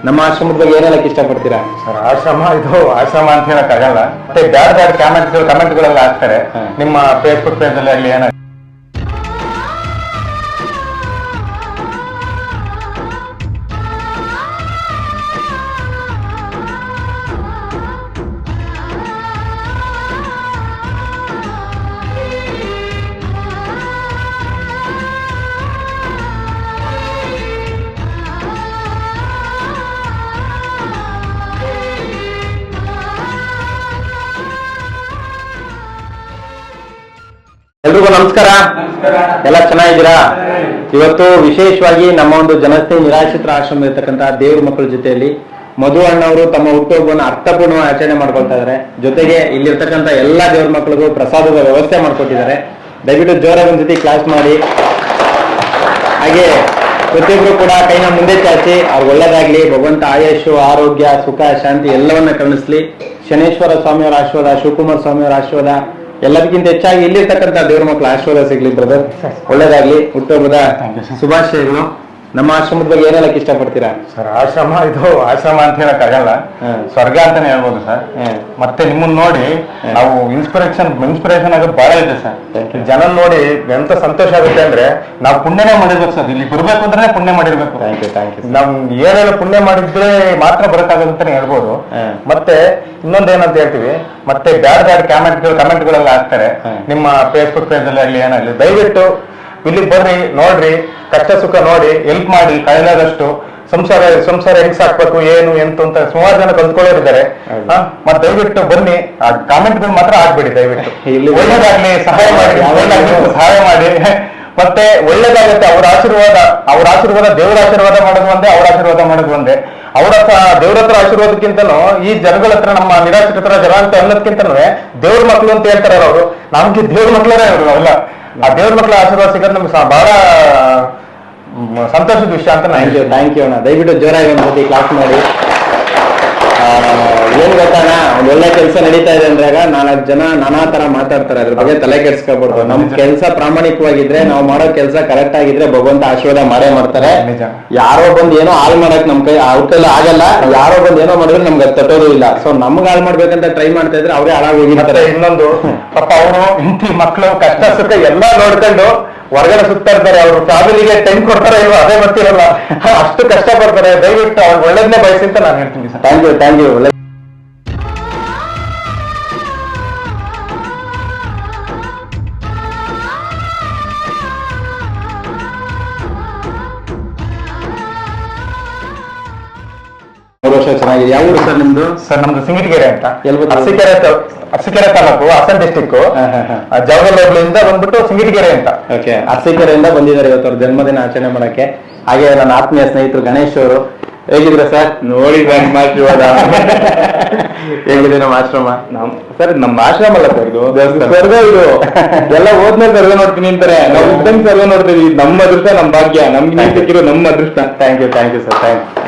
ನಮ್ಮ ಆಶ್ರಮದ ಬಗ್ಗೆ ಏನ್ ಹೇಳಕ್ ಇಷ್ಟಪಡ್ತೀರಾ? ಸರ್, ಆಶ್ರಮ ಅಂತ ಹೇಳಕ್ ಆಗಲ್ಲ. ಮತ್ತೆ ಬ್ಯಾಡ್ ಕಮೆಂಟ್ಗಳೆಲ್ಲ ಹಾಕ್ತಾರೆ ನಿಮ್ಮ ಫೇಸ್ಬುಕ್ ಪೇಜ್ ಅಲ್ಲಿ ಆಗಲಿ ಏನಾಗ. ಎಲ್ರಿಗೂ ನಮಸ್ಕಾರ. ಎಲ್ಲ ಚೆನ್ನಾಗಿದ್ದೀರಾ? ಇವತ್ತು ವಿಶೇಷವಾಗಿ ನಮ್ಮ ಒಂದು ಜನಸ್ನೇಹಿ ನಿರಾಶ್ರಿತರ ಆಶ್ರಮ ಇರ್ತಕ್ಕಂಥ ದೇವ್ರ ಮಕ್ಕಳ ಜೊತೆಯಲ್ಲಿ ಮಧು ಅಣ್ಣವರು ತಮ್ಮ ಹುಟ್ಟುಹಬ್ಬವನ್ನು ಅರ್ಥಪೂರ್ಣವಾಗಿ ಆಚರಣೆ ಮಾಡ್ಕೊಳ್ತಾ ಇದ್ದಾರೆ. ಜೊತೆಗೆ ಇಲ್ಲಿರ್ತಕ್ಕಂಥ ಎಲ್ಲಾ ದೇವ್ರ ಮಕ್ಕಳಿಗೂ ಪ್ರಸಾದದ ವ್ಯವಸ್ಥೆ ಮಾಡ್ಕೊಟ್ಟಿದ್ದಾರೆ. ದಯವಿಟ್ಟು ಜೋರಾಗಿ ಒಂದ್ ಜೊತೆ ಕ್ಲಾಸ್ ಮಾಡಿ. ಹಾಗೆ ಪ್ರತಿಯೊಬ್ರು ಕೂಡ ಕೈನ ಮುಂದೆ ಚಾಚಿ ಅವ್ರು ಒಳ್ಳೇದಾಗ್ಲಿ, ಭಗವಂತ ಆಯುಷು, ಆರೋಗ್ಯ, ಸುಖ, ಶಾಂತಿ ಎಲ್ಲವನ್ನ ಕರುಣಿಸ್ಲಿ. ಶನೇಶ್ವರ ಸ್ವಾಮಿಯವರ ಆಶೀರ್ವಾದ, ಶಿವಕುಮಾರ ಸ್ವಾಮಿಯವರ ಆಶೀರ್ವಾದ, ಎಲ್ಲದಕ್ಕಿಂತ ಹೆಚ್ಚಾಗಿ ಇಲ್ಲಿರ್ತಕ್ಕಂಥ ದೇವ್ರ ಮಕ್ಕಳ ಆಶೀರ್ವಾದ ಸಿಗ್ಲಿ. ಬ್ರದರ್, ಒಳ್ಳೇದಾಗ್ಲಿ. ಹುಟ್ಟುಹಬ್ಬದ ಶುಭಾಶಯಗಳು. ನಮ್ಮ ಆಶ್ರಮದ ಬಗ್ಗೆ ಏನ್ ಹೇಳಕ್ ಇಷ್ಟಪಡ್ತೀರಾ? ಸರ್, ಆಶ್ರಮ ಅಂತ ಹೇಳಕ್ ಆಗಲ್ಲ, ಸ್ವರ್ಗ ಅಂತಾನೆ ಹೇಳ್ಬೋದು ಸರ್. ಮತ್ತೆ ನಿಮ್ಮನ್ನ ನೋಡಿ ನಾವು ಇನ್ಸ್ಪಿರೇಷನ್ ಆಗೋದು ಬಹಳ ಇದೆ ಸರ್. ಜನ ನೋಡಿ ಎಂತ ಸಂತೋಷ ಆಗುತ್ತೆ ಅಂದ್ರೆ ನಾವು ಪುಣ್ಯನೇ ಮಾಡಿರ್ಬೇಕು ಸರ್. ಇಲ್ಲಿ ಬರ್ಬೇಕು ಅಂದ್ರೆ ಪುಣ್ಯ ಮಾಡಿರ್ಬೇಕು. ನಮ್ ಏನೆಲ್ಲ ಪುಣ್ಯ ಮಾಡಿದ್ರೆ ಮಾತ್ರ ಬರಕ್ಕಾಗೋದು ಅಂತಾನೆ ಹೇಳ್ಬೋದು. ಮತ್ತೆ ಇನ್ನೊಂದೇನಂತ ಹೇಳ್ತೀವಿ, ಮತ್ತೆ ಬ್ಯಾಡ್ ಕಮೆಂಟ್ಗಳೆಲ್ಲ ಹಾಕ್ತಾರೆ ನಿಮ್ಮ ಫೇಸ್ಬುಕ್ ಪೇಜ್ ಅಲ್ಲಿ ಆಗಲಿ ಏನಾಗಲಿ. ದಯವಿಟ್ಟು ಇಲ್ಲಿಗೆ ಬರ್ರಿ, ನೋಡ್ರಿ, ಕಷ್ಟ ಸುಖ ನೋಡಿ, ಹೆಲ್ಪ್ ಮಾಡಿ. ಕೈಲಾದಷ್ಟು ಸಂಸಾರ ಹೆಂಗ್ ಸಾಕ್ಬೇಕು, ಏನು ಎಂತ ಅಂತ ಸುಮಾರು ಜನ ಕಲ್ತ್ಕೊಳ್ಳೋರಿದ್ದಾರೆ. ಮತ್ತೆ ದಯವಿಟ್ಟು ಬನ್ನಿ. ಆ ಕಾಮೆಂಟ್ಗಳು ಮಾತ್ರ ಆಗ್ಬೇಡಿ ದಯವಿಟ್ಟು. ಇಲ್ಲಿ ಒಳ್ಳೇದಾಗ್ಲಿ, ಸಹಾಯ ಮಾಡಿ. ಮತ್ತೆ ಒಳ್ಳೇದಾಗುತ್ತೆ. ಅವ್ರ ಆಶೀರ್ವಾದ ದೇವರ ಆಶೀರ್ವಾದ ಮಾಡೋದು ಒಂದೇ, ಅವ್ರ ಆಶೀರ್ವಾದ ಮಾಡೋದು ಒಂದೇ. ದೇವ್ರ ಹತ್ರ ಆಶೀರ್ವಾದಕ್ಕಿಂತನೂ ಈ ಜನಗಳ ಹತ್ರ, ನಮ್ಮ ನಿರಾಶ್ರಿತರ ಜನ ಅಂತ ಅನ್ನೋದಕ್ಕಿಂತನೂ ದೇವ್ರ ಮಕ್ಳು ಅಂತ ಹೇಳ್ತಾರೆ ಅವರು. ನಮ್ಗೆ ದೇವ್ರ ಮಕ್ಳರೇ ಅವರು ಅಲ್ಲ. ಆ ದೇವ್ರ ಮಕ್ಳ ಆಶೀರ್ವಾದ ಸಿಗೋದು ನಮ್ಗೆ ಬಹಳ ಸಂತೋಷದ ವಿಷಯ ಅಂತ. ಥ್ಯಾಂಕ್ ಯು ಅಣ್ಣ. ದಯವಿಟ್ಟು ಜೋರಾಗಿ ಒಂದ್ಸತಿ ಕ್ಲಾಸ್ ಮಾಡಿ. ಏನ್ ಗೊತ್ತಾನ, ಒಂದ್ ಒಳ್ಳೆ ಕೆಲಸ ನಡೀತಾ ಇದೆ ಅಂದ್ರಾಗ 4 ಜನ ನಾನಾ ತರ ಮಾತಾಡ್ತಾರೆ. ಅದ್ರ ಬಗ್ಗೆ ತಲೆ ಕೆಡ್ಸ್ಕೊಬಾರ್ದು. ನಮ್ ಕೆಲಸ ಪ್ರಾಮಾಣಿಕವಾಗಿದ್ರೆ, ನಾವು ಮಾಡೋ ಕೆಲಸ ಕರೆಕ್ಟ್ ಆಗಿದ್ರೆ ಭಗವಂತ ಆಶೀರ್ವಾದ ಮಾಡೇ ಮಾಡ್ತಾರೆ. ಯಾರೋ ಬಂದ್ ಏನೋ ಹಾಳು ಮಾಡಕ್ ನಮ್ ಅವ್ರ ಕೈಲಿ ಆಗಲ್ಲ. ಯಾರೋ ಬಂದ್ ಏನೋ ಮಾಡಿದ್ರೆ ನಮ್ಗೆ ತಟ್ಟೋದು ಇಲ್ಲ. ಸೊ ನಮ್ಗೆ ಹಾಳು ಮಾಡ್ಬೇಕಂತ ಟ್ರೈ ಮಾಡ್ತಾ ಇದ್ರೆ ಅವರೇ ಹಾಳಾಗೋಗಿರ್ತಾರೆ. ಇನ್ನೊಂದು ಪಾಪ ಅವರು ಇಂತಿ ಮಕ್ಕಳು ಕಷ್ಟ ಸುಖ ಎಲ್ಲಾ ನೋಡ್ಕೊಂಡು ಹೊರಗಡೆ ಸುತ್ತಾ ಇರ್ತಾರೆ. ಅವ್ರ ಫ್ಯಾಮಿಲಿಗೆ ಟೈಮ್ ಕೊಡ್ತಾರೆ ಇಲ್ವೋ ಅದೇ ಗೊತ್ತಿರಲ್ಲ. ಅಷ್ಟು ಕಷ್ಟ ಪಡ್ತಾರೆ. ದಯವಿಟ್ಟು ಅವ್ರಿಗೆ ಒಳ್ಳೇದನ್ನೇ ಬಯಸಿ ಅಂತ ನಾನು ಹೇಳ್ತೀನಿ ಸರ್. Thank you. ಒಳ್ಳೆ ವರ್ಷ ಚೆನ್ನಾಗಿದೆ. ಯಾವ ಊರು ಸರ್ ನಿಮ್ದು? ಸರ್, ನಮ್ದು ಸಿಂಗಟಗೆರೆ ಅಂತ. ಅರಸೀಕೆರೆ ತಾಲೂಕು, ಹಾಸನ ಡಿಸ್ಟಿಕ್, ಜವಗಲ್ ಹೋಬಳಿಯಿಂದ ಬಂದ್ಬಿಟ್ಟು ಸಿಂಗಟಗೆರೆ ಅಂತ. ಓಕೆ, ಅರಸೀಕೆರೆಯಿಂದ ಬಂದಿದ್ದಾರೆ ಇವತ್ತು ಅವ್ರ ಜನ್ಮದಿನ ಆಚರಣೆ ಮಾಡಕ್ಕೆ. ಹಾಗೆ ನನ್ನ ಆತ್ಮೀಯ ಸ್ನೇಹಿತರು ಗಣೇಶ್ ಅವರು. ಹೇಗಿದ್ರೆ ಸರ್? ನೋಡಿ ನಿಮ್ಮ ಆಶೀರ್ವಾದ. ಹೇಗಿದೆ ನಮ್ಮ ಆಶ್ರಮ? ಸರ್, ನಮ್ಮ ಆಶ್ರಮ ಅಲ್ಲ ಸರ್, ಇದು ಸ್ವರ್ಗ. ಇದು ಎಲ್ಲ ಹೋದ್ಮೇಲೆ ಸರ್ವೆ ನೋಡ್ತೀನಿ ಅಂತಾರೆ. ನಾವು ಇದ್ದಂಗೆ ಸರ್ವೆ ನೋಡ್ತೀವಿ. ನಮ್ಮ ಅದೃಷ್ಟ, ನಮ್ಮ ಭಾಗ್ಯ, ನಮ್ಗೆ ಸಿಕ್ಕಿರೋ ನಮ್ಮ ಅದೃಷ್ಟ. Thank you sir. Thank you.